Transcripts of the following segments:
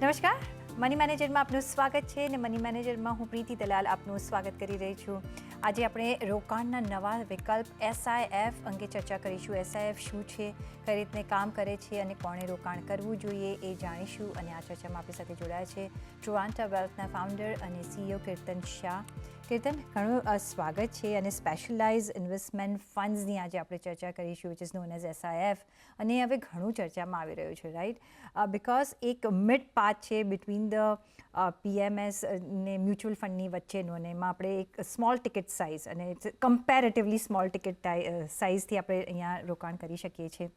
નમસ્કાર, મની મેનેજરમાં આપનું સ્વાગત છે અને મની મેનેજરમાં હું પ્રીતિ દલાલ આપનું સ્વાગત કરી રહી છું. આજે આપણે રોકાણના નવા વિકલ્પ એસઆઈએફ અંગે ચર્ચા કરીશું. એસઆઈએફ શું છે, કઈ રીતને કામ કરે છે અને કોણે રોકાણ કરવું જોઈએ એ જાણીશું. અને આ ચર્ચામાં આપણી સાથે જોડાયા છે ટ્રુવાન્ટા વેલ્થના ફાઉન્ડર અને સીઈઓ કીર્તન શાહ. કીર્તન, ઘણું સ્વાગત છે. અને સ્પેશિયલાઇઝ ઇન્વેસ્ટમેન્ટ ફંડ્સની આજે આપણે ચર્ચા કરીશું, વિચ ઇઝ નોન એઝ એસઆઈએફ. અને હવે ઘણું ચર્ચામાં આવી રહ્યું છે, રાઈટ? બિકોઝ એક મિડ પાથ છે બિટવીન ધ પીએમએસ ને મ્યુચ્યુઅલ ફંડની વચ્ચેનું, અને એમાં આપણે એક સ્મોલ ટિકિટ સાઇઝ અને કમ્પેરેટિવલી સ્મોલ ટિકિટ સાઇઝથી આપણે અહીંયા રોકાણ કરી શકીએ છીએ.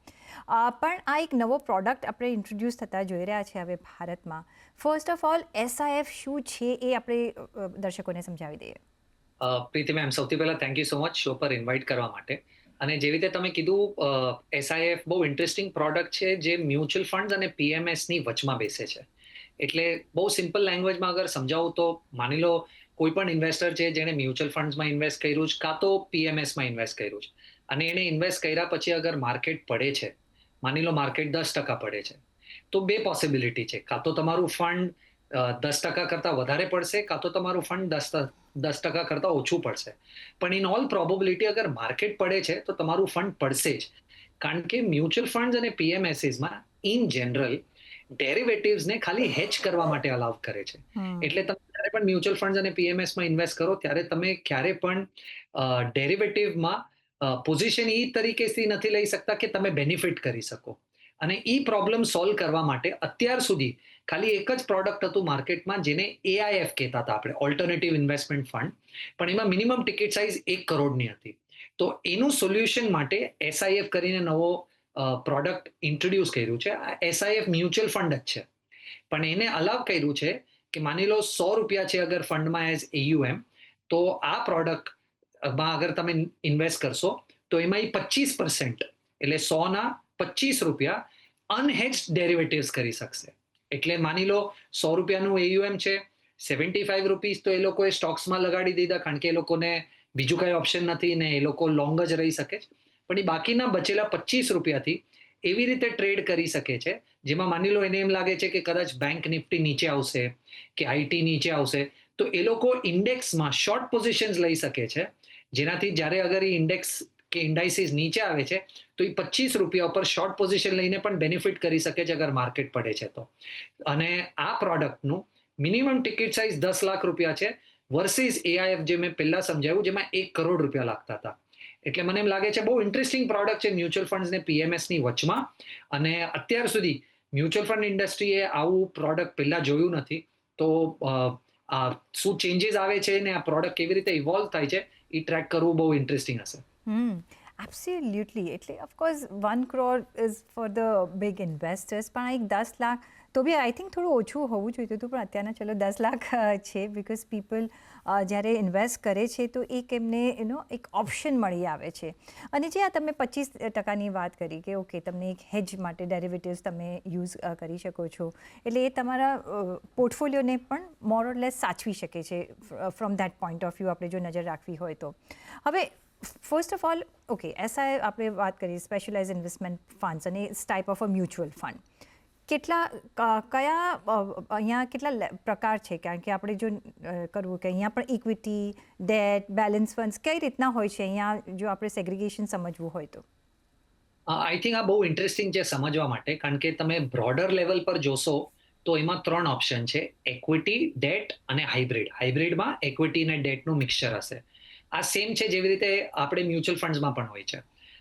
પણ આ એક નવો પ્રોડક્ટ આપણે ઇન્ટ્રોડ્યુસ થતા જોઈ રહ્યા છે હવે ભારતમાં. ફર્સ્ટ ઓફ ઓલ, એસઆઈએફ શું છે એ આપણે દર્શકોને સમજાવી દઈએ. પ્રીતિ મેમ, સૌથી પહેલા thank you so much show પર ઇન્વાઇટ કરવા માટે. અને જેવી રીતે તમે કીધું, એસઆઈએફ બહુ ઇન્ટરેસ્ટિંગ પ્રોડક્ટ છે જે મ્યુચ્યુઅલ ફંડ અને પીએમએસની વચમાં બેસે છે. એટલે બહુ સિમ્પલ લેંગ્વેજમાં અગર સમજાવું તો, માની લો કોઈ પણ ઇન્વેસ્ટર છે જેણે મ્યુચ્યુઅલ ફંડ્સમાં ઇન્વેસ્ટ કર્યું છે કાં તો પીએમએસમાં ઇન્વેસ્ટ કર્યું છે, અને એને ઇન્વેસ્ટ કર્યા પછી અગર માર્કેટ પડે છે, માની લો માર્કેટ 10% પડે છે, તો બે પોસિબિલિટી છે. કાં તો તમારું ફંડ 10% કરતાં વધારે પડશે, કાં તો તમારું ફંડ 10% કરતાં ઓછું પડશે. પણ ઇન ઓલ પ્રોબેબિલિટી અગર માર્કેટ પડે છે તો તમારું ફંડ પડશે જ. કારણ કે મ્યુચ્યુઅલ ફંડ્સ અને પીએમએસમાં ઇન જનરલ ડેરિવેટિવ્સને ખાલી હેચ કરવા માટે અલાઉ કરે છે. એટલે તમે જ્યારે પણ મ્યુચ્યુઅલ ફંડ્સ અને પીએમએસમાં ઇન્વેસ્ટ કરો ત્યારે તમે ક્યારે પણ ડેરિવેટિવમાં પોઝિશન એ તરીકેથી નથી લઈ શકતા કે તમે બેનિફિટ કરી શકો. અને એ પ્રોબ્લેમ સોલ્વ કરવા માટે અત્યાર સુધી ખાલી એક જ પ્રોડક્ટ હતું માર્કેટમાં જેને એઆઈએફ કહેતા હતા આપણે, ઓલ્ટરનેટિવ ઇન્વેસ્ટમેન્ટ ફંડ. પણ એમાં મિનિમમ ટિકિટ સાઇઝ 1 કરોડની હતી. તો એનું સોલ્યુશન માટે એસઆઈએફ કરીને નવો પ્રોડક્ટ ઇન્ટ્રોડ્યુસ કર્યું છે. આ એસઆઈએફ મ્યુચ્યુઅલ ફંડ જ છે, પણ એને અલાવ કર્યું છે કે માની લો ₹100 છે અગર ફંડમાં એઝ એયુએમ, તો આ પ્રોડક્ટમાં અગર તમે ઇન્વેસ્ટ કરશો તો એમાં 25%, એટલે ₹100 અનહેજ્ડ ડેરિવેટિવ્સ કરી શકશે. એટલે માની લો ₹100નું એયુએમ છે, ₹75 તો એ લોકોએ સ્ટોક્સમાં લગાડી દીધા, કારણ કે એ લોકોને બીજું કઈ ઓપ્શન નથી ને એ લોકો લોંગ જ રહી શકે છે. પણ એ બાકીના બચેલા ₹25 એવી રીતે ટ્રેડ કરી શકે છે, જેમાં માની લો એને એમ લાગે છે કે કદાચ બેંક નિફ્ટી નીચે આવશે કે આઈટી નીચે આવશે, તો એ લોકો ઇન્ડેક્સમાં શોર્ટ પોઝિશન્સ લઈ શકે છે, જેનાથી જ્યારે અગર એ ઇન્ડેક્સ કે ઇન્ડાઇસીસ નીચે આવે છે તો એ ₹25 ઉપર શોર્ટ પોઝિશન લઈને પણ બેનિફિટ કરી શકે છે અગર માર્કેટ પડે છે તો. અને આ પ્રોડક્ટનું મિનિમમ ટિકિટ સાઇઝ ₹10 લાખ છે, વર્સિસ એઆઈએફ જે મેં પહેલા સમજાવ્યું જેમાં ₹1 કરોડ લાગતા હતા. એટલે મને એમ લાગે છે બહુ ઇન્ટરેસ્ટિંગ પ્રોડક્ટ છે મ્યુચ્યુઅલ ફંડ્સ ને પીએમએસની વચમાં. અને અત્યાર સુધી મ્યુચ્યુઅલ ફંડ ઇન્ડસ્ટ્રીએ આવું પ્રોડક્ટ પહેલા જોયું નથી. તો શું ચેન્જીસ આવે છે ને આ પ્રોડક્ટ કેવી રીતે ઇવોલ્વ થાય છે એ ટ્રેક કરવું બહુ ઇન્ટરેસ્ટિંગ હશે. એબ્સોલ્યુટલી. એટલે of course 1 crore is for the big investors, પણ આ એક 10 લાખ તો બી આઈ થિંક થોડું ઓછું હોવું જોઈએ હતું. પણ અત્યારના ચલો 10 લાખ છે, બિકોઝ પીપલ જ્યારે ઇન્વેસ્ટ કરે છે તો એક એમને એક ઓપ્શન મળી આવે છે. અને જે આ તમે 25%ની વાત કરી કે ઓકે, તમને એક હેજ માટે ડેરિવેટિવ્સ તમે યુઝ કરી શકો છો, એટલે એ તમારા પોર્ટફોલિયોને પણ મોર ઓર લેસ સાચવી શકે છે from that point of view, આપણે જો નજર રાખવી હોય તો. હવે first of all, okay, SI આપણે વાત કરીએ સ્પેશિયલાઇઝ ઇન્વેસ્ટમેન્ટ ફંડ્સ અને type of a mutual fund. કયા અહીંયા કેટલા પ્રકાર છે? કારણ કે આપણે જો કરવું કે અહીંયા પણ ઇક્વિટી, ડેટ, બેલેન્સ ફંડ્સ કઈ રીતના હોય છે અહીંયા, જો આપણે સેગ્રિગેશન સમજવું હોય તો? આઈ થિંક આ બહુ ઇન્ટરેસ્ટિંગ છે સમજવા માટે, કારણ કે તમે બ્રોડર લેવલ પર જોશો તો એમાં 3 ઓપ્શન છે: ઇક્વિટી, ડેટ અને હાઇબ્રિડ. હાઇબ્રિડમાં ઇક્વિટી અને ડેટનું મિક્સચર હશે. આ સેમ છે જેવી રીતે આપણે મ્યુચ્યુઅલ ફંડ્સમાં પણ હોય છે.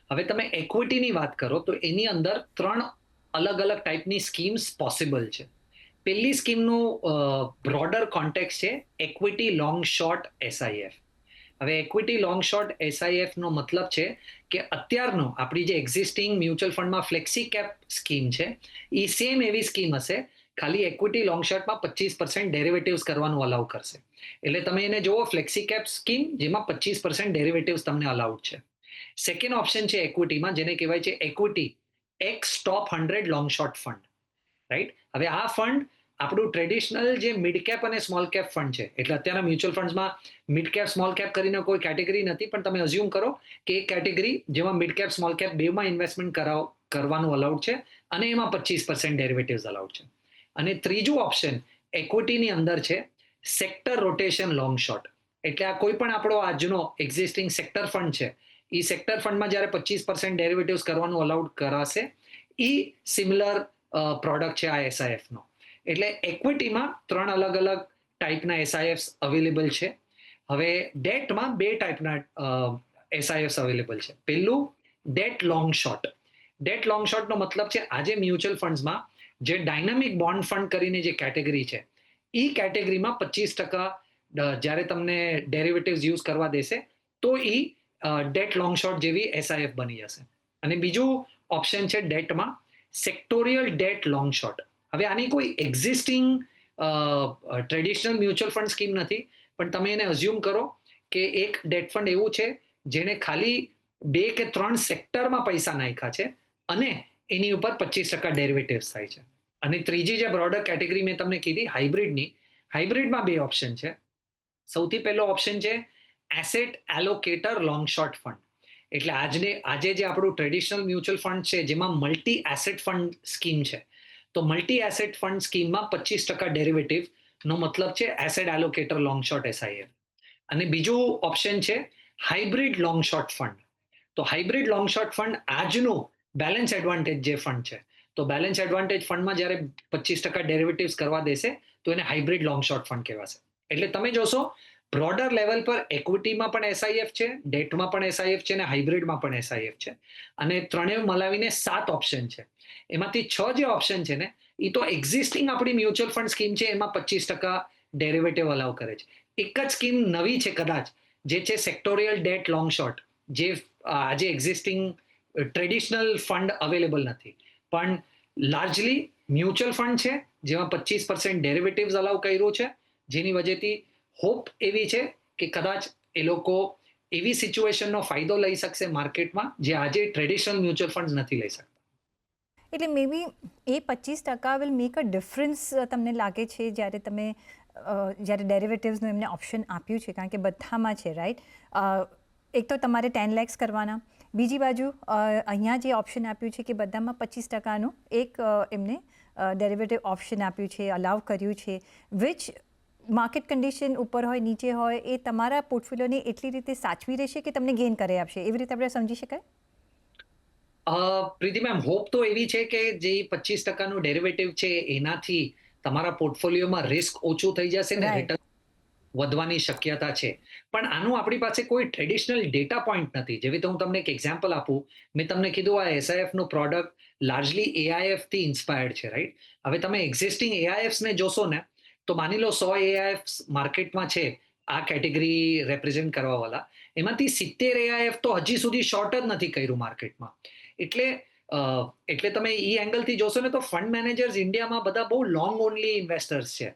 હવે તમે ઇક્વિટીની વાત કરો તો એની અંદર 3 અલગ અલગ ટાઈપની સ્કીમ્સ પોસિબલ છે. પહેલી સ્કીમનું બ્રોડર કોન્ટેક્ટ છે ઇક્વિટી લોંગ શોર્ટ એસઆઈએફ. હવે ઇક્વિટી લોંગ શોર્ટ એસઆઈએફ નો મતલબ છે કે અત્યારનો આપણી જે એક્ઝિસ્ટિંગ મ્યુચ્યુઅલ ફંડમાં ફ્લેક્સી કેપ સ્કીમ છે, એ સેમ એવી સ્કીમ હશે, ખાલી ઇક્વિટી લોંગ શોર્ટમાં 25% ડેરિવેટિવ્સ કરવાનું અલાઉ કરશે. એટલે તમે એને જોવો ફ્લેક્સી કેપ સ્કીમ જેમાં 25% ડેરિવેટિવ્સ તમને અલાઉડ છે. સેકન્ડ ઓપ્શન છે ઇક્વિટીમાં, જેને કહેવાય છે equity ex top 100 long short fund, right? હવે આ ફંડ આપણું ટ્રેડિશનલ જે મિડ કેપ અને સ્મોલ કેપ ફંડ છે, એટલે અત્યારના મ્યુચ્યુઅલ ફંડ્સમાં મિડ કેપ સ્મોલ કેપ કરીને કોઈ કેટેગરી નથી, પણ તમે અઝ્યુમ કરો કે એક કેટેગરી જેમાં મિડ કેપ સ્મોલ કેપ બેમાં ઇન્વેસ્ટમેન્ટ કરવાનું અલાઉડ છે, અને એમાં 25% ડેરિવેટિવ્સ અલાઉડ છે. અને ત્રીજું ઓપ્શન ઇક્વિટીની અંદર છે સેક્ટર રોટેશન લોંગ શોર્ટ. એટલે આ કોઈ પણ આપણો આજનો એક્ઝિસ્ટિંગ સેક્ટર ફંડ છે, એ સેક્ટર ફંડમાં જ્યારે 25% ડેરિવેટિવ્સ કરવાનું અલાઉડ કરાશે, એ સિમિલર પ્રોડક્ટ છે આ એસઆઈએફ નો. એટલે ઇક્વિટીમાં 3 અલગ અલગ ટાઈપના એસઆઈએફ અવેલેબલ છે. હવે ડેટમાં 2 ટાઈપના એસઆઈએફ અવેલેબલ છે. પહેલું debt long short. Debt long શોર્ટનો મતલબ છે આજે મ્યુચ્યુઅલ ફંડ્સમાં જે ડાયનામિક બોન્ડ ફંડ કરીને જે કેટેગરી છે, એ કેટેગરીમાં 25% જ્યારે તમને ડેરિવેટિવ્સ યુઝ કરવા દેશે તો એ ડેટ લોંગ શોર્ટ જેવી એસઆઈએફ બની જશે. અને બીજું ઓપ્શન છે ડેટમાં સેક્ટોરિયલ ડેટ લોંગ શોર્ટ. હવે આની કોઈ existing traditional mutual fund scheme નથી, પણ તમે એને અઝ્યુમ કરો કે એક ડેટ ફંડ એવું છે જેને ખાલી 2 કે 3 સેક્ટરમાં પૈસા નાખ્યા છે અને એની ઉપર 25% ડેરિવેટિવ્સ થાય છે. અને ત્રીજી જે બ્રોડર કેટેગરી મેં તમને કીધી હાઇબ્રિડની, હાઇબ્રિડમાં 2 ઓપ્શન છે. સૌથી પહેલો ઓપ્શન છે એસેટ એલોકેટર લોંગ શોર્ટ ફંડ. એટલે આજે જે આપણું ટ્રેડિશનલ મ્યુચ્યુઅલ ફંડ છે જેમાં મલ્ટી એસેટ ફંડ સ્કીમ છે, તો મલ્ટી એસેટ ફંડ સ્કીમમાં 25% ડેરિવેટિવ નો મતલબ છે એસેટ એલોકેટર લોંગ શોર્ટ એસઆઈએફ. અને બીજું ઓપ્શન છે હાઇબ્રિડ લોંગ શોર્ટ ફંડ. તો હાઇબ્રિડ લોંગ શોર્ટ ફંડ આજનું બેલેન્સ એડવાન્ટેજ જે ફંડ છે, તો બેલેન્સ એડવાન્ટેજ ફંડમાં જ્યારે 25% ડેરિવેટિવ્સ કરવા દેશે તો એને હાઇબ્રિડ લોંગ શોર્ટ ફંડ કહેવાશે. એટલે તમે જોશો બ્રોડર લેવલ પર ઇક્વિટીમાં પણ એસઆઈએફ છે, ડેટમાં પણ એસઆઈએફ છે અને હાઇબ્રિડમાં પણ એસઆઈએફ છે. અને ત્રણેય મળાવીને 7 ઓપ્શન છે. એમાંથી 6 જે ઓપ્શન છે ને, એ તો એક્ઝિસ્ટિંગ આપણી મ્યુચ્યુઅલ ફંડ સ્કીમ છે એમાં 25% ડેરિવેટિવ અલાઉ કરે છે. એક જ સ્કીમ નવી છે કદાચ, જે છે સેક્ટોરિયલ ડેટ લોંગ શોર્ટ, જે આજે એક્ઝિસ્ટિંગ ટ્રેડિશનલ ફંડ અવેલેબલ નથી, પણ લાર્જલી મ્યુચ્યુઅલ ફંડ છે જેમાં 25% ડેરિવેટિવ્સ અલાઉ કર્યું છે, જેની વજહથી હોપ એવી છે કે કદાચ એ લોકો એવી સિચ્યુએશનનો ફાયદો લઈ શકશે માર્કેટમાં જે આજે ટ્રેડિશનલ મ્યુચ્યુઅલ ફંડ નથી લઈ શકતા. એટલે મે બી એ 25% વિલ મેક અ ડિફરન્સ તમને લાગે છે જ્યારે તમે જ્યારે ડેરિવેટિવ્સનું એમને ઓપ્શન આપ્યું છે, કારણ કે બધામાં છે, રાઈટ? એક તો તમારે 10 lakhs કરવાના, બીજી બાજુ અહીંયા જે ઓપ્શન આપ્યું છે કે બધામાં 25%નું એક એમને ડેરિવેટિવ ઓપ્શન આપ્યું છે, અલાઉ કર્યું છે, વિચ માર્કેટ કન્ડિશન ઉપર હોય નીચે હોય એ તમારા પોર્ટફોલિયોને એટલી રીતે સાચવી રહેશે કે તમને ગેઇન કરી આપશે, એવી રીતે આપણે સમજી શકાય? પ્રીતિ મેમ, હોપ તો એવી છે કે જે 25%નું ડેરિવેટિવ છે એનાથી તમારા પોર્ટફોલિયોમાં રિસ્ક ઓછું થઈ જશે ને રિટર્ન વધવાની શક્યતા છે. પણ આનું આપણી પાસે કોઈ ટ્રેડિશનલ ડેટા પોઈન્ટ નથી. જેવી રીતે હું તમને એક એક્ઝામ્પલ આપું, મેં તમને કીધું આ એસઆઈએફ નું પ્રોડક્ટ લાર્જલી એઆઈએફ થી ઇન્સ્પાયર્ડ છે, રાઈટ? હવે તમે એક્ઝિસ્ટિંગ એઆઈએફ ને જોશો ને, તો માની લો 100 એઆઈએફ માર્કેટમાં છે આ કેટેગરી રેપ્રેઝેન્ટ કરવા વાળા, એમાંથી 70 એઆઈએફ તો હજી સુધી શોર્ટ જ નથી કર્યું માર્કેટમાં. એટલે તમે ઈ એંગલથી જોશો ને તો ફંડ મેનેજર્સ ઇન્ડિયામાં બધા બહુ લોંગ ઓનલી ઇન્વેસ્ટર્સ છે.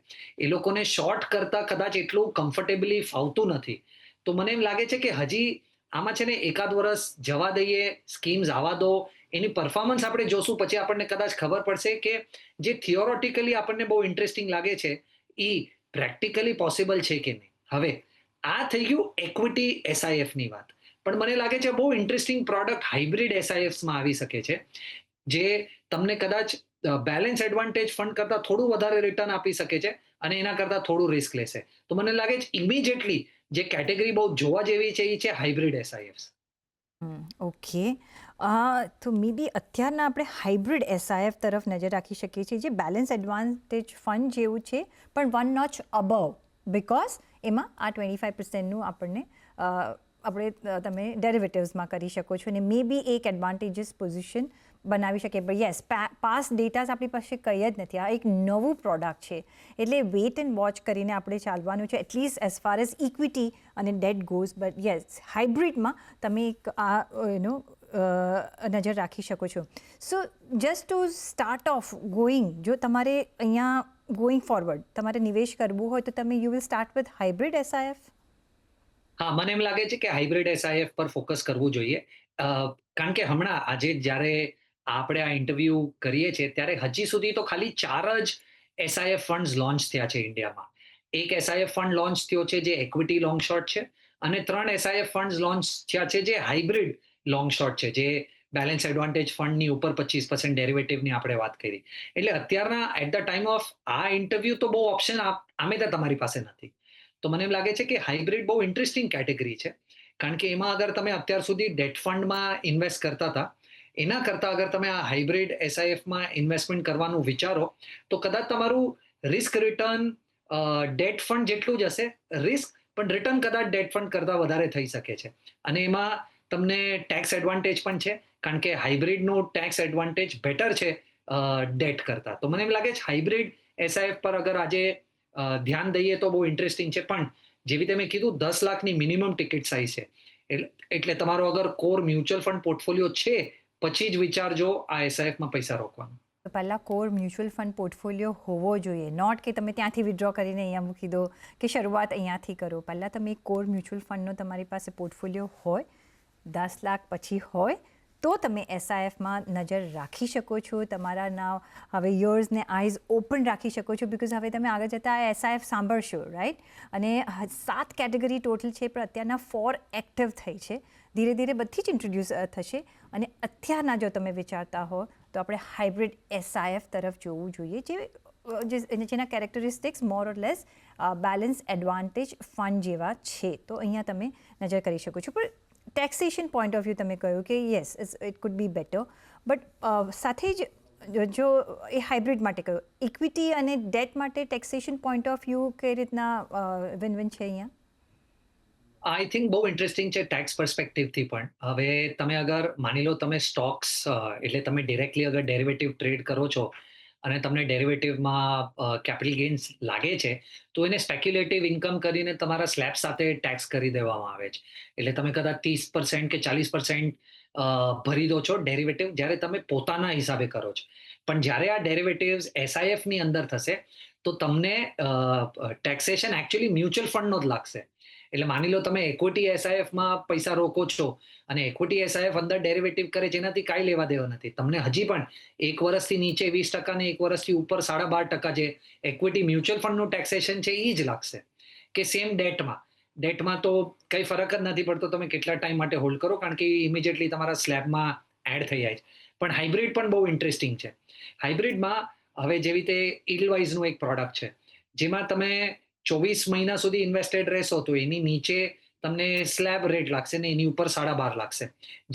એ લોકોને શોર્ટ કરતા કદાચ એટલું કમ્ફર્ટેબલી ફાવતું નથી. તો મને એમ લાગે છે કે હજી આમાં છે ને એકાદ વર્ષ જવા દઈએ, સ્કીમ્સ આવવા દો, એની પરફોર્મન્સ આપણે જોશું, પછી આપણને કદાચ ખબર પડશે કે જે થિયોરોટિકલી આપણને બહુ ઇન્ટરેસ્ટિંગ લાગે છે એ પ્રેક્ટિકલી પોસિબલ છે કે નહીં. હવે આ થઈ ગયું ઇક્વિટી એસઆઈએફ ની વાત. પણ મને લાગે છે બહુ ઇન્ટરેસ્ટિંગ પ્રોડક્ટ હાઇબ્રિડ એસઆઈએફમાં આવી શકે છે, જે તમને કદાચ બેલેન્સ એડવાન્ટેજ ફંડ કરતા થોડું વધારે રિટર્ન આપી શકે છે અને એના કરતા થોડું રિસ્ક લેશે. તો મને લાગે છે ઇમિડિયેટલી જે કેટેગરી બહુ જોવા જેવી છે એ છે હાઇબ્રિડ એસઆઈએફ. ઓકે, તો મે બી અત્યારના આપણે હાઇબ્રિડ એસઆઈએફ તરફ નજર રાખી શકીએ છીએ, જે બેલેન્સ એડવાન્ટેજ ફંડ જેવું છે પણ 1 notch above, બિકોઝ એમાં આ 25%નું આપણને તમે ડેરિવેટિવ્સમાં કરી શકો છો અને મે બી એક એડવાન્ટેજીસ પોઝિશન બનાવી શકે. બટ યસ, પાસ્ટ ડેટાઝ આપણી પાસે કંઈ જ નથી. આ એક નવું પ્રોડક્ટ છે, એટલે વેઇટ એન્ડ વોચ કરીને આપણે ચાલવાનું છે, at least as far as equity અને ડેટ ગોઝ. બટ યસ, હાઇબ્રિડમાં તમે એક નજર રાખી શકો છો. સો just to start of going, જો તમારે અહીંયા ગોઈંગ ફોરવર્ડ તમારે નિવેશ કરવું હોય તો તમે you will start with hybrid SIF? હા, મને એમ લાગે છે કે હાઇબ્રિડ એસઆઈએફ પર ફોકસ કરવું જોઈએ. કારણ કે હમણાં આજે જ્યારે આપણે આ ઇન્ટરવ્યુ કરીએ છીએ ત્યારે હજી સુધી તો ખાલી 4 જ એસઆઈએફ ફંડ્સ લોન્ચ થયા છે ઇન્ડિયામાં. એક એસઆઈએફ ફંડ લોન્ચ થયો છે જે ઇક્વિટી લોંગ શોર્ટ છે, અને 3 એસઆઈએફ ફંડ્સ લોન્ચ થયા છે જે હાઇબ્રિડ લોંગ શોર્ટ છે, જે બેલેન્સ એડવાન્ટેજ ફંડની ઉપર 25% ડેરિવેટિવની આપણે વાત કરી. એટલે અત્યારના એટ ધ ટાઈમ ઓફ આ ઇન્ટરવ્યુ તો બહુ ઓપ્શન આમે તો તમારી પાસે નથી. તો મને એમ લાગે છે કે હાઇબ્રિડ બહુ ઇન્ટરેસ્ટિંગ કેટેગરી છે, કારણ કે એમાં અગર તમે અત્યાર સુધી ડેટ ફંડમાં ઇન્વેસ્ટ કરતા હતા, એના કરતા અગર તમે આ હાઇબ્રિડ એસઆઈએફમાં ઇન્વેસ્ટમેન્ટ કરવાનું વિચારો તો કદાચ તમારું રિસ્ક રિટર્ન ડેટ ફંડ જેટલું જ હશે, રિસ્ક પણ રિટર્ન કદાચ ડેટ ફંડ કરતા વધારે થઈ શકે છે. અને એમાં તમને ટેક્સ એડવાન્ટેજ પણ છે, કારણ કે હાઇબ્રિડનું ટેક્સ એડવાન્ટેજ બેટર છે ડેટ કરતા. તો મને એમ લાગે છે હાઇબ્રિડ એસઆઈએફ પર અગર આજે ધ્યાન દઈએ તો બહુ ઇન્ટરેસ્ટિંગ છે. પણ જેવી રીતે મેં કીધું 10 લાખની મિનિમમ ટિકિટ સાઇઝ છે, એટલે તમારો અગર કોર મ્યુચ્યુઅલ ફંડ પોર્ટફોલિયો છે પછી જ વિચારજો આ એસઆઈએફમાં પૈસા રોકવાનું. તો પહેલાં કોર મ્યુચ્યુઅલ ફંડ પોર્ટફોલિયો હોવો જોઈએ, નોટ કે તમે ત્યાંથી વિડ્રો કરીને અહીંયા મૂકી દો કે શરૂઆત અહીંયાથી કરો. પહેલાં તમે એક કોર મ્યુચ્યુઅલ ફંડનો તમારી પાસે પોર્ટફોલિયો હોય, 10 લાખ પછી હોય તો તમે એસઆઈએફમાં નજર રાખી શકો છો. તમારા નાવ હવે યર્સને આઈઝ ઓપન રાખી શકો છો, બિકોઝ હવે તમે આગળ જતાં આ એસઆઈએફ સાંભળશો, રાઈટ? અને 7 કેટેગરી ટોટલ છે, પણ અત્યારના 4 એક્ટિવ થઈ છે. ધીરે ધીરે બધી જ ઇન્ટ્રોડ્યુસ થશે. અને અત્યારના જો તમે વિચારતા હો તો આપણે હાઇબ્રિડ એસઆઈએફ તરફ જોવું જોઈએ, જેના કેરેક્ટરિસ્ટિક્સ મોર ઓર લેસ બેલેન્સ એડવાન્ટેજ ફંડ જેવા છે. તો અહીંયા તમે નજર કરી શકો છો. પણ ટેક્સેશન પોઈન્ટ ઓફ વ્યૂ તમે કહ્યું કે yes it could be better, but સાથે જ જો એ હાઇબ્રિડ માટે કહ્યું, ઇક્વિટી અને ડેટ માટે ટેક્સેશન પોઈન્ટ ઓફ વ્યૂ કઈ રીતના વિન વિન છે અહીંયા? આઈ થિંક બહુ ઇન્ટરેસ્ટિંગ છે ટેક્સ પર્સપેક્ટિવથી પણ. હવે તમે અગર માની લો તમે સ્ટોક્સ એટલે તમે ડિરેક્ટલી અગર ડેરિવેટિવ ટ્રેડ કરો છો અને તમને ડેરિવેટિવમાં કેપિટલ ગેઇન્સ લાગે છે, તો એને સ્પેક્યુલેટિવ ઇન્કમ કરીને તમારા સ્લેબ સાથે ટેક્સ કરી દેવામાં આવે છે. એટલે તમે કદાચ 30% કે 40% ભરી દો છો ડેરિવેટિવ, જ્યારે તમે પોતાના હિસાબે કરો છો. પણ જ્યારે આ ડેરિવેટિવ્સ એસઆઈએફની અંદર થશે તો તમને ટેક્સેશન એકચ્યુઅલી મ્યુચ્યુઅલ ફંડનો જ લાગશે. એટલે માની લો તમે ઇક્વિટી એસઆઈએફમાં પૈસા રોકો છો અને ઇક્વિટી એસઆઈએફ અંદર ડેરિવેટિવ કરે છે, એનાથી કાંઈ લેવા દેવા નથી. તમને હજી પણ 1 વર્ષથી નીચે 20% ને 1 વર્ષથી ઉપર 12.5% જે ઇક્વિટી મ્યુચ્યુઅલ ફંડનું ટેક્સેશન છે એ જ લાગશે. કે સેમ ડેટમાં તો કંઈ ફરક જ નથી પડતો તમે કેટલા ટાઈમ માટે હોલ્ડ કરો, કારણ કે ઇમિડિયેટલી તમારા સ્લેબમાં એડ થઈ જાય છે. પણ હાઇબ્રિડ પણ બહુ ઇન્ટરેસ્ટિંગ છે. હાઇબ્રિડમાં હવે જેવી રીતે ઇલવાઇઝનું એક પ્રોડક્ટ છે, જેમાં તમે 24 મહિના સુધી ઇન્વેસ્ટેડ રહેશો તો એની નીચે તમને સ્લેબ રેટ લાગશે ને એની ઉપર 12.5 લાગશે,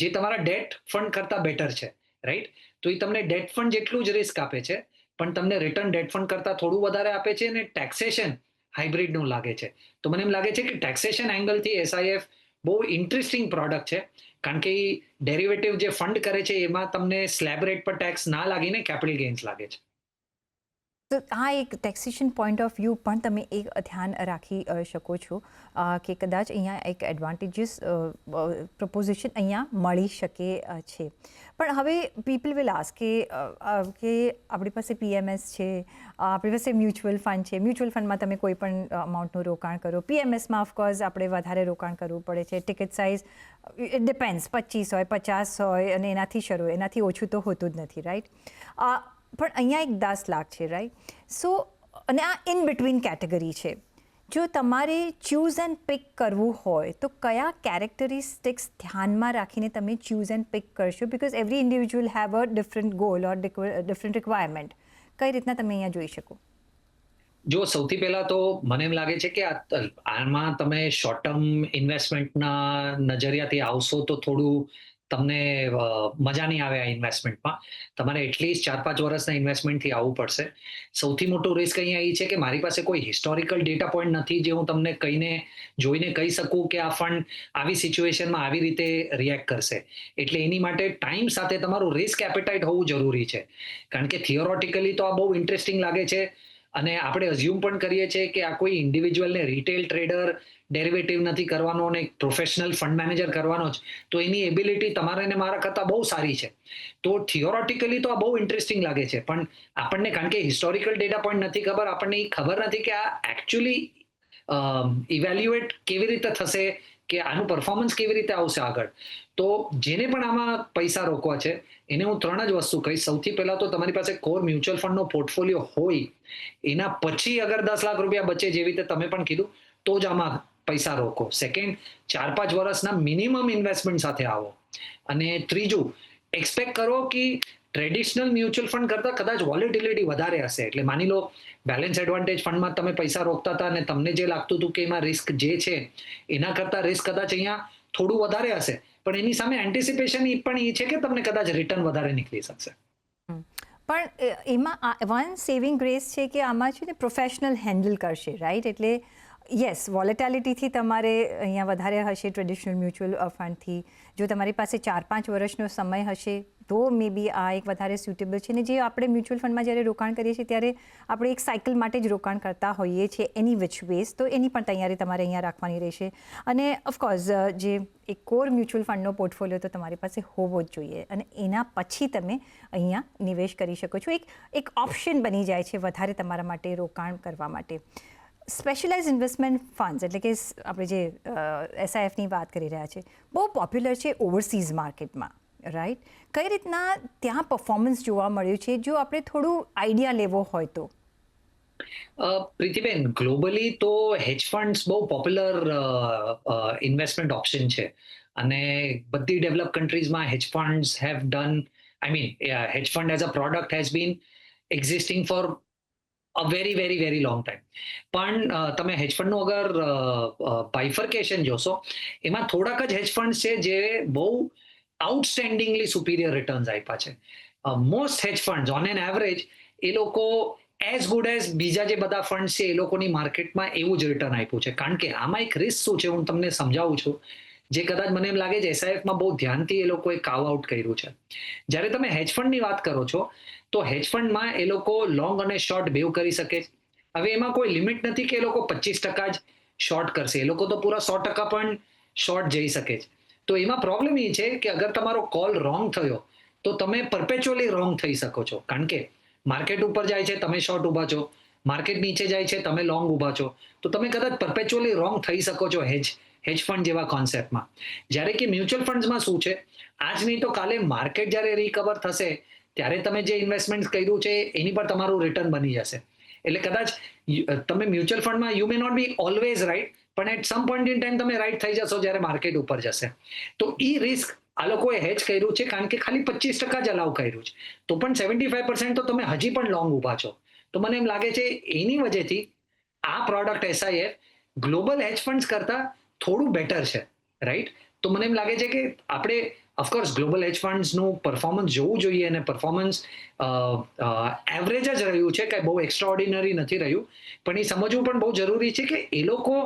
જે તમારા ડેટ ફંડ કરતા બેટર છે, રાઈટ? તો એ તમને ડેટ ફંડ જેટલું જ રિસ્ક આપે છે, પણ તમને રિટર્ન ડેટ ફંડ કરતા થોડું વધારે આપે છે અને ટેક્સેશન હાઇબ્રિડનું લાગે છે. તો મને એમ લાગે છે કે ટેક્સેશન એંગલથી એસઆઈએફ બહુ ઇન્ટરેસ્ટિંગ પ્રોડક્ટ છે, કારણ કે ડેરિવેટિવ જે ફંડ કરે છે એમાં તમને સ્લેબ રેટ પર ટેક્સ ના લાગીને કેપિટલ ગેઇન્સ લાગે છે. તો આ એક ટેક્સેશન પોઈન્ટ ઓફ વ્યૂ પણ તમે એક ધ્યાન રાખી શકો છો કે કદાચ અહીંયા એક એડવાન્ટેજીસ પ્રપોઝિશન અહીંયા મળી શકે છે. પણ હવે પીપલ વિલ આસ્ક કે આપણી પાસે પીએમએસ છે, આપણી પાસે મ્યુચ્યુઅલ ફંડ છે. મ્યુચ્યુઅલ ફંડમાં તમે કોઈ પણ અમાઉન્ટનું રોકાણ કરો, પીએમએસમાં ઓફકોર્સ આપણે વધારે રોકાણ કરવું પડે છે. ટિકિટ સાઇઝ ઇટ ડિપેન્ડ્સ, 25 હોય, 50 હોય અને એનાથી શરૂ, એનાથી ઓછું તો હોતું જ નથી, રાઈટ? પણ અહીંયા એક 10 લાખ છે, રાઈટ? સો અને આ ઇન બિટવીન કેટેગરી છે. જો તમારે ચૂઝ એન્ડ પિક કરવું હોય તો કયા કેરેક્ટરિસ્ટિક્સ ધ્યાનમાં રાખીને તમે ચૂઝ એન્ડ પિક કરશો? Because every individual have a different goal or different requirement. કઈ રીતના તમે અહીંયા જોઈ શકો? જો સૌથી પહેલા તો મને એમ લાગે છે કે આમાં તમે શોર્ટ ટર્મ ઇન્વેસ્ટમેન્ટના નજરિયાથી આવશો તો થોડું તમને મજા નહીં આવે આ ઇન્વેસ્ટમેન્ટમાં. તમારે એટલીસ્ટ 4-5 વર્ષના ઇન્વેસ્ટમેન્ટથી આવવું પડશે. સૌથી મોટું રિસ્ક અહીંયા એ છે કે મારી પાસે કોઈ હિસ્ટોરિકલ ડેટા પોઈન્ટ નથી જે હું તમને જોઈને કહી શકું કે આ ફંડ આવી સિચ્યુએશનમાં આવી રીતે રિએક્ટ કરશે. એટલે એની માટે ટાઈમ સાથે તમારું રિસ્ક એપેટાઇટ હોવું જરૂરી છે, કારણ કે થિયોરોટિકલી તો આ બહુ ઇન્ટરેસ્ટિંગ લાગે છે અને આપણે અઝ્યુમ પણ કરીએ છીએ કે આ કોઈ ઇન્ડિવિજ્યુઅલને રિટેલ ટ્રેડર ડેરિવેટિવ નથી કરવાનો અને પ્રોફેશનલ ફંડ મેનેજર કરવાનો જ, તો એની એબિલિટી તમારે ને મારા કરતાં બહુ સારી છે. તો થિયોરોટિકલી તો આ બહુ ઇન્ટરેસ્ટિંગ લાગે છે, પણ આપણને કારણ કે હિસ્ટોરિકલ ડેટા પોઈન્ટ નથી ખબર, આપણને એ ખબર નથી કે આ એકચ્યુઅલી ઇવેલ્યુએટ કેવી રીતે થશે, કે આનું પરફોર્મન્સ કેવી રીતે આવશે આગળ. તો જેને પણ આમાં પૈસા રોકવા છે એને હું 3 જ વસ્તુ કહીશ. સૌથી પહેલા તો તમારી પાસે કોર મ્યુચ્યુઅલ ફંડનો પોર્ટફોલિયો હોય, એના પછી અગર 10 લાખ રૂપિયા બચે, જેવી રીતે તમે પણ કીધું, તો જ આમાં પૈસા રોકો. સેકન્ડ, 4-5 વર્ષના મિનિમમ ઇન્વેસ્ટમેન્ટ સાથે આવો. અને ત્રીજું, એક્સપેક્ટ કરો કે ટ્રેડિશનલ મ્યુચ્યુઅલ ફંડ કરતાં કદાચ વોલેટિલિટી વધારે હશે. એટલે માની લો બેલેન્સ એડવાન્ટેજ ફંડમાં તમે પૈસા રોકતા હતા અને તમને જે લાગતું હતું કે એમાં રિસ્ક જે છે એના કરતાં રિસ્ક કદાચ અહીંયા થોડું વધારે હશે, પણ એની સામે એન્ટિસિપેશન પણ એ છે કે તમને કદાચ રિટર્ન વધારે નીકળી શકશે. પણ એમાં વન સેવિંગ ગ્રેસ છે કે આમાં છે ને પ્રોફેશનલ હેન્ડલ કરશે, રાઈટ? એટલે યસ, વોલેટાલિટીથી તમારે અહીંયા વધારે હશે ટ્રેડિશનલ મ્યુચ્યુઅલ ફંડથી. જો તમારી પાસે 4-5 વર્ષનો સમય હશે તો મે બી આ એક વધારે સ્યુટેબલ છે. ને જે આપણે મ્યુચ્યુઅલ ફંડમાં જ્યારે રોકાણ કરીએ છીએ ત્યારે આપણે એક સાયકલ માટે જ રોકાણ કરતા હોઈએ છીએ એની વિચ વેઝ, તો એની પણ તૈયારી તમારે અહીંયા રાખવાની રહેશે. અને ઓફકોર્સ જે એક કોર મ્યુચ્યુઅલ ફંડનો પોર્ટફોલિયો તો તમારી પાસે હોવો જ જોઈએ અને એના પછી તમે અહીંયા નિવેશ કરી શકો છો. એક ઓપ્શન બની જાય છે વધારે તમારા માટે રોકાણ કરવા માટે. સ્પેશિયલાઇઝ ઇન્વેસ્ટમેન્ટ ફંડ્સ એટલે કે આપણે જે એસઆઈએફની વાત કરી રહ્યા છે, બહુ પોપ્યુલર છે ઓવરસીઝ માર્કેટમાં, રાઈટ? કઈ રીતના ત્યાં પરફોર્મન્સ જોવા મળ્યું છે, જો આપણે થોડું આઈડિયા લેવો હોય તો? પ્રીતિબેન, ગ્લોબલી તો હેજ ફંડ્સ બહુ પોપ્યુલર ઇન્વેસ્ટમેન્ટ ઓપ્શન છે અને બધી ડેવલપ કન્ટ્રીઝમાં hedge funds have done, I mean hedge fund as a product has been existing for a very very very long time. પણ તમે હેજ ફંડનું અગર બાયફર્કેશન જોશો, એમાં થોડાક જ હેજ ફંડ્સ છે જે બહુ આઉટસ્ટેન્ડિંગલી સુપીરિયર રિટર્ન્સ આપ્યા છે. Most hedge funds on an average એ લોકો એઝ ગુડ એઝ બીજા જે બધા ફંડ છે એ લોકોની માર્કેટમાં એવું જ રિટર્ન આપ્યું છે. કારણ કે આમાં એક રિસ્ક શું છે હું તમને સમજાવું છું, જે કદાચ મને એમ લાગે છે એસઆઈએફમાં બહુ ધ્યાનથી એ લોકોએ કાવ આઉટ કર્યું છે. જ્યારે તમે હેજ ફંડની વાત કરો છો તો હેજ ફંડમાં એ લોકો લોંગ અને શોર્ટ બેવ કરી શકે છે. હવે એમાં કોઈ લિમિટ નથી કે એ લોકો 25% જ શોર્ટ કરશે, એ લોકો તો પૂરા 100% પણ શોર્ટ જઈ શકે છે. તો એમાં પ્રોબ્લેમ એ છે કે અગર તમારો કોલ રોંગ થયો તો તમે પરપેચ્યુઅલી રોંગ થઈ શકો છો. કારણ કે માર્કેટ ઉપર જાય છે તમે શોર્ટ ઊભા છો, માર્કેટ નીચે જાય છે તમે લોંગ ઊભા છો, તો તમે કદાચ પરપેચ્યુઅલી રોંગ થઈ શકો છો હેજ ફંડ જેવા કોન્સેપ્ટમાં. જ્યારે કે મ્યુચ્યુઅલ ફંડ્સમાં શું છે, આજ નહીં તો કાલે માર્કેટ જ્યારે રિકવર થશે ત્યારે તમે જે ઇન્વેસ્ટમેન્ટ કર્યું છે એની પર તમારું રિટર્ન બની જશે. એટલે કદાચ તમે મ્યુચ્યુઅલ ફંડમાં you may not be always right, પણ at some point in time તમે રાઈટ થઈ જશો જ્યારે માર્કેટ ઉપર જશે. તો ઈ રિસ્ક આ લોકોએ હેજ કર્યું છે કારણ કે ખાલી 25% જ અલાઉ કર્યું છે, તો પણ 75% તો તમે હજી પણ લોંગ ઊભા છો. તો મને એમ લાગે છે એની વજહથી આ પ્રોડક્ટ એસઆઈએફ ગ્લોબલ હેજ ફંડ્સ કરતા થોડું બેટર છે, રાઈટ? તો મને એમ લાગે છે કે આપણે ઓફકોર્સ ગ્લોબલ હેજ ફંડ્સનું પરફોર્મન્સ જોવું જોઈએ અને પરફોર્મન્સ એવરેજ જ રહ્યું છે, કંઈ બહુ એક્સ્ટ્રાઓર્ડિનરી નથી રહ્યું. પણ એ સમજવું પણ બહુ જરૂરી છે કે એ લોકો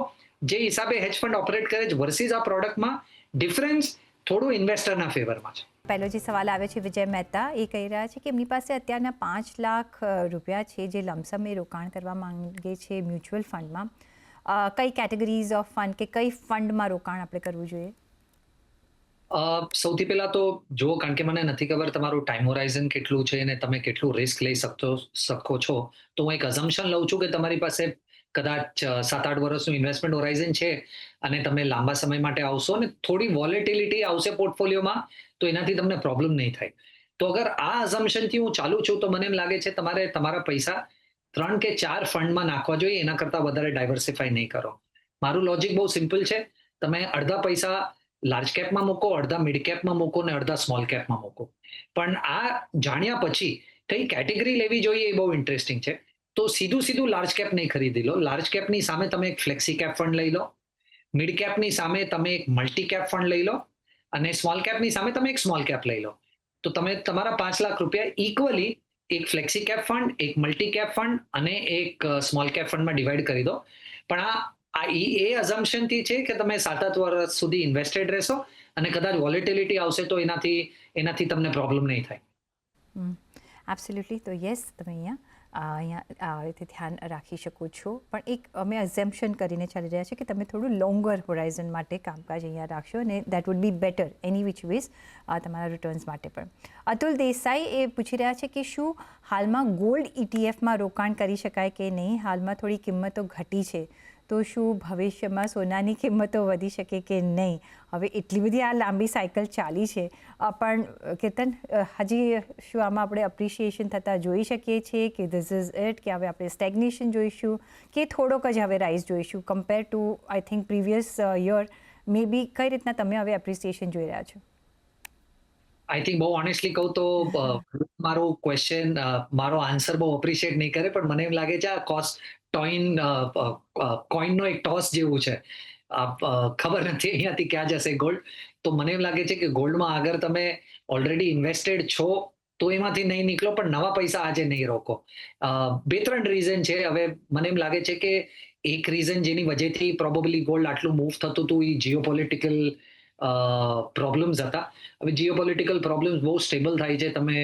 જે હિસાબે હેજ ફંડ ઓપરેટ કરે છે વર્સિસ આ પ્રોડક્ટમાં ડિફરન્સ થોડું ઇન્વેસ્ટરના ફેવરમાં છે. પહેલો જે સવાલ આવે છે વિજય મહેતા, એ કહી રહ્યા છે કે એમની પાસે અત્યારના 5 લાખ રૂપિયા છે જે લમસમ એ રોકાણ કરવા માંગે છે મ્યુચ્યુઅલ ફંડમાં. કઈ કેટેગરીઝ ઓફ ફંડ કે કઈ ફંડમાં રોકાણ આપણે કરવું જોઈએ? સૌથી પહેલા તો જુઓ, કારણ કે મને નથી ખબર તમારું ટાઈમ હોરાઇઝન કેટલું છે અને તમે કેટલું રિસ્ક લઈ શકો છો, તો હું એક અઝમ્પશન લઉં છું કે તમારી પાસે કદાચ 7-8 વર્ષનું ઇન્વેસ્ટમેન્ટ હોરાઇઝન છે અને તમે લાંબા સમય માટે આવશો અને થોડી વોલેટિલિટી આવશે પોર્ટફોલિયોમાં, તો એનાથી તમને પ્રોબ્લેમ નહીં થાય. તો અગર આ અઝમ્પશનથી હું ચાલુ છું તો મને એમ લાગે છે તમારે તમારા પૈસા 3 કે 4 ફંડમાં નાખવા જોઈએ, એના કરતાં વધારે ડાયવર્સિફાઈ નહીં કરો. મારું લોજિક બહુ સિમ્પલ છે, તમે અડધા પૈસા લાર્જ કેપમાં મૂકો, અડધા મિડ કેપમાં મૂકો અને અડધા સ્મોલ કેપમાં મૂકો. પણ આ જાણ્યા પછી કઈ કેટેગરી લેવી જોઈએ એ બહુ ઇન્ટરેસ્ટિંગ છે. તો સીધું લાર્જ કેપ નહીં ખરીદી લો. લાર્જ કેપની સામે તમે એક ફ્લેક્સી કેપ ફંડ લઈ લો, મિડ કેપની સામે તમે એક મલ્ટી કેપ ફંડ લઈ લો અને સ્મોલ કેપની સામે તમે એક સ્મોલ કેપ લઈ લો. તો તમે તમારા 5 લાખ રૂપિયા ઇક્વલી એક ફ્લેક્સી કેપ ફંડ, એક મલ્ટી કેપ ફંડ અને એક સ્મોલ કેપ ફંડમાં ડિવાઈડ કરી દો. પણ એ અઝમ્પશનથી છે કે તમે 7-8 વર્ષ સુધી ઇન્વેસ્ટેડ રહેશો અને કદાચ વોલેટિલિટી આવશે તો એનાથી તમને પ્રોબ્લેમ નહીં થાય. એબ્સોલ્યુટલી. તો યસ, તમે અહીંયા આ રીતે ધ્યાન રાખી શકો છો. પણ એક અમે અઝમ્પશન કરીને ચાલી રહ્યા છે કે તમે થોડું લોંગર હોરાઇઝન માટે કામકાજ અહીંયા રાખશો અને that would be better any which ways તમારા રિટર્ન્સ માટે પણ. અતુલ દેસાઈ એ પૂછી રહ્યા છે કે શું હાલમાં ગોલ્ડ ઇટીએફમાં રોકાણ કરી શકાય કે નહીં? હાલમાં થોડી કિંમતો ઘટી છે, તો શું ભવિષ્યમાં સોનાની કિંમતો વધી શકે કે નહીં? હવે એટલી બધી આ લાંબી સાયકલ ચાલી છે, પણ કેતન, હજી શું આમાં આપણે અપ્રિશિએશન થતાં જોઈ શકીએ છીએ કે ધીસ ઇઝ ઇટ, કે હવે આપણે સ્ટેગ્નેશન જોઈશું કે થોડોક જ હવે રાઇઝ જોઈશું compare to I think previous year? Maybe કઈ રીતના તમે હવે એપ્રિસિએશન જોઈ રહ્યા છો? આઈ થિંક બહુ ઓનેસ્ટલી કહું તો મારો ક્વેશ્ચન મારો આન્સર બહુ અપ્રિશિએટ નહીં કરે, પણ મને એમ લાગે છે આ કોઈનનો એક ટોસ જેવું છે. ખબર નથી અહીંયાથી ક્યાં જશે ગોલ્ડ. તો મને એમ લાગે છે કે ગોલ્ડમાં અગર તમે ઓલરેડી ઇન્વેસ્ટેડ છો તો એમાંથી નહીં નીકળો, પણ નવા પૈસા આજે નહીં રોકો. 2-3 રીઝન છે. હવે મને એમ લાગે છે કે એક રીઝન જેની વજહથી પ્રોબેબલી ગોલ્ડ આટલું મૂવ થતું હતું એ જીઓપોલિટિકલ પ્રોબ્લેમ્સ હતા. હવે જીઓપોલિટિકલ પ્રોબ્લેમ્સ બહુ સ્ટેબલ થાય છે. તમે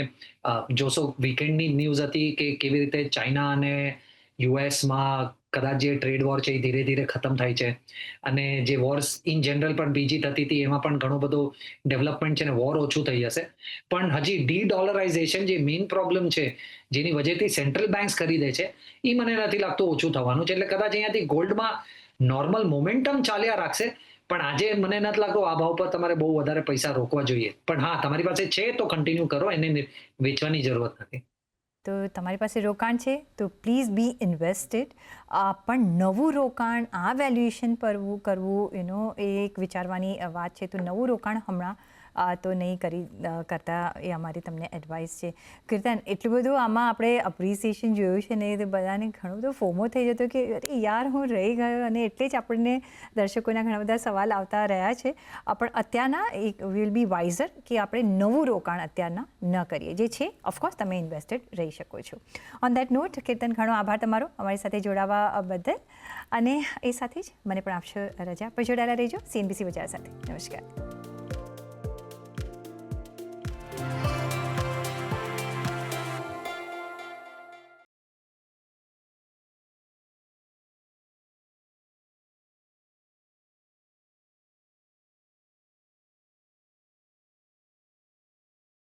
જોશો વીકેન્ડની ન્યૂઝ હતી કે કેવી રીતે ચાઇના અને યુએસમાં કદાચ જે ટ્રેડ વોર છે એ ધીરે ધીરે ખતમ થાય છે, અને જે વોર્સ ઇન જનરલ પણ બીજી થતી હતી એમાં પણ ઘણું બધું ડેવલપમેન્ટ છે ને વોર ઓછું થઈ જશે. પણ હજી ડી ડોલરાઇઝેશન જે મેઇન પ્રોબ્લેમ છે જેની વજહથી સેન્ટ્રલ બેન્ક્સ ખરીદે છે એ મને નથી લાગતું ઓછું થવાનું છે. એટલે કદાચ અહીંયાથી ગોલ્ડમાં નોર્મલ મોમેન્ટમ ચાલ્યા રાખશે, પણ આજે મને નથી લાગતું આ ભાવ પર તમારે બહુ વધારે પૈસા રોકવા જોઈએ. પણ હા, તમારી પાસે છે તો કન્ટિન્યુ કરો, એને વેચવાની જરૂરત નથી. તો તમારી પાસે રોકાણ છે તો પ્લીઝ બી ઇન્વેસ્ટેડ. પણ નવું રોકાણ આ વેલ્યુએશન પર કરવું એનો એ એક વિચારવાની વાત છે. તો નવું રોકાણ હમણાં તો નહીં કરતા, એ અમારી તમને એડવાઇસ છે. કીર્તન, એટલું બધું આમાં આપણે અપ્રિસિએશન જોયું છે ને, તો બધાને ઘણો બધો ફોમો થઈ જતો કે અરે યાર હું રહી ગયો, અને એટલે જ આપણને દર્શકોના ઘણા બધા સવાલ આવતા રહ્યા છે. પણ અત્યારના એક વિલ બી વાઇઝર કે આપણે નવું રોકાણ અત્યારના ન કરીએ. જે છે ઓફકોર્સ તમે ઇન્વેસ્ટેડ રહી શકો છો. ઓન દેટ નોટ, કીર્તન, ઘણો આભાર તમારો અમારી સાથે જોડાવા બદલ, અને એ સાથે જ મને પણ આપશો રજા. પર જોડાયેલા રહેજો CNBC બજાર સાથે. નમસ્કાર.